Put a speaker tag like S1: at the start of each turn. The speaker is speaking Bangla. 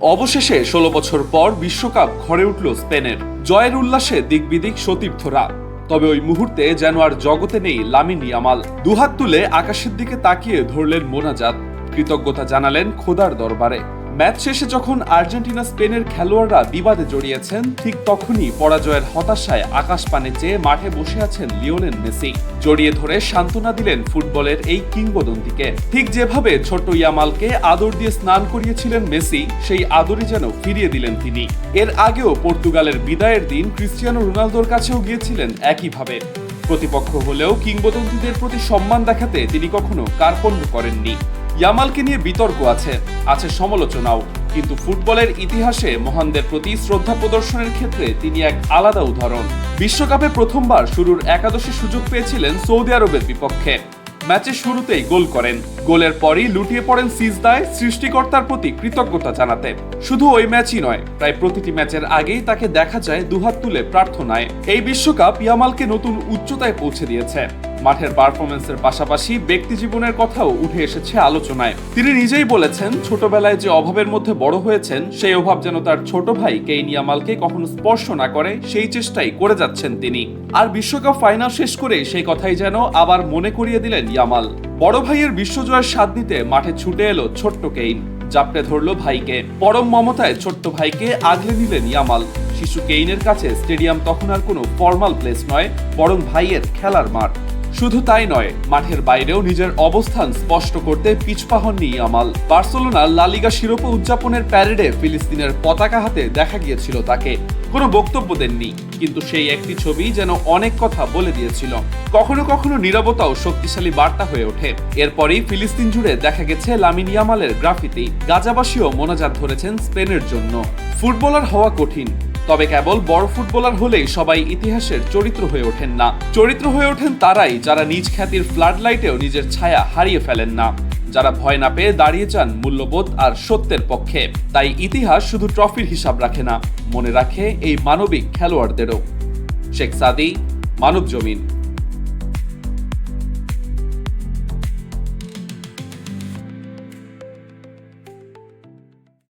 S1: অবশেষে ১৬ বছর পর বিশ্বকাপ ঘরে উঠল স্পেনের। জয়ের উল্লাসে দিকবিদিক সতীর্থরা। তবে ওই মুহূর্তে যেন আর জগতে নেই লামিন ইয়ামাল। দুহাত তুলে আকাশের দিকে তাকিয়ে ধরলেন মোনাজাত, কৃতজ্ঞতা জানালেন খোদার দরবারে। ম্যাচ শেষে যখন আর্জেন্টিনা স্পেনের খেলোয়াড়রা বিবাদে জড়িয়েছেন, ঠিক তখনই পরাজয়ের হতাশায় আকাশ পানে চেয়ে মাঠে বসে আছেন লিওনেল মেসি। জড়িয়ে ধরে সান্ত্বনা দিলেন ফুটবলের এই কিংবদন্তিকে। ঠিক যেভাবে ছোট্ট ইয়ামালকে আদর দিয়ে স্নান করিয়েছিলেন মেসি, সেই আদরই যেন ফিরিয়ে দিলেন তিনি। এর আগেও পর্তুগালের বিদায়ের দিন ক্রিস্টিয়ানো রোনালদোর কাছেও গিয়েছিলেন একইভাবে। প্রতিপক্ষ হলেও কিংবদন্তিদের প্রতি সম্মান দেখাতে তিনি কখনো কার্পণ্য করেননি। ইয়ামালকে নিয়ে বিতর্ক আছে সমালোচনাও, কিন্তু ফুটবলের ইতিহাসে মহানদের প্রতি শ্রদ্ধা প্রদর্শনের ক্ষেত্রে তিনি এক আলাদা উদাহরণ। বিশ্বকাপে প্রথমবার শুরুর একাদশে সুযোগ পেয়েছিলেন সৌদি আরবের বিপক্ষে। ম্যাচের শুরুতেই গোল করেন। গোলের পরই লুটিয়ে পড়েন সিজদায় সৃষ্টিকর্তার প্রতি কৃতজ্ঞতা জানাতে। শুধু ওই ম্যাচই নয়, প্রায় প্রতিটি ম্যাচের আগেই তাকে দেখা যায় দুহাত তুলে প্রার্থনায়। এই বিশ্বকাপ ইয়ামালকে নতুন উচ্চতায় পৌঁছে দিয়েছে। মাঠের পারফরমেন্সের পাশাপাশি ব্যক্তি জীবনের কথাও উঠে এসেছে আলোচনায়। তিনি নিজেই বলেছেন, ছোটবেলায় যে অভাবের মধ্যে বড় হয়েছেন, সেই অভাব যেন তার ছোট ভাই কেইন ইয়ামালকে কখনো স্পর্শ না করে, সেই চেষ্টাই করে যাচ্ছেন তিনি। আর বিশ্বকাপ ফাইনাল শেষ করে সেই কথাই যেন আবার মনে করিয়ে দিলেন ইয়ামাল। বড় ভাইয়ের বিশ্বজয়ের স্বাদ নিতে মাঠে ছুটে এলো ছোট্ট কেইন, জাপটে ধরল ভাইকে। পরম মমতায় ছোট্ট ভাইকে আগলে নিলেন ইয়ামাল। শিশু কেইনের কাছে স্টেডিয়াম তখন আর কোনো ফর্মাল প্লেস নয়, বরং ভাইয়ের খেলার মাঠ। শুধু তাই নয়, মাঠের বাইরেও নিজের অবস্থান স্পষ্ট করতে পিছপা হননি ইয়ামাল। বার্সেলোনার লা লিগা শিরোপা উদযাপনের প্যারেডে ফিলিস্তিনের পতাকা হাতে দেখা গিয়েছিল তাকে। কোনো বক্তব্য দেননি, কিন্তু সেই একটি ছবি যেন অনেক কথা বলে দিয়েছিল। কখনো কখনো নীরবতাও শক্তিশালী বার্তা হয়ে ওঠে। এরপরই ফিলিস্তিন জুড়ে দেখা গেছে লামিন ইয়ামালের গ্রাফিতি। গাজাবাসীও মোনাজাত ধরেছেন স্পেনের জন্য। ফুটবলার হওয়া কঠিন, তবে কেবল বড় ফুটবলার হলেই সবাই ইতিহাসের চরিত্র হয়ে ওঠেন না। চরিত্র হয়ে ওঠেন তারাই যারা নিজ খ্যাতির ফ্লাড লাইটেও নিজের ছায়া হারিয়ে ফেলেন না, যারা ভয় না পেয়ে দাঁড়িয়ে যান মূল্যবোধ আর সত্যের পক্ষে। তাই ইতিহাস শুধু ট্রফির হিসাব রাখে না, মনে রাখে এই মানবিক খেলোয়াড়দেরও। শেখ সাদি, মানব জমিন।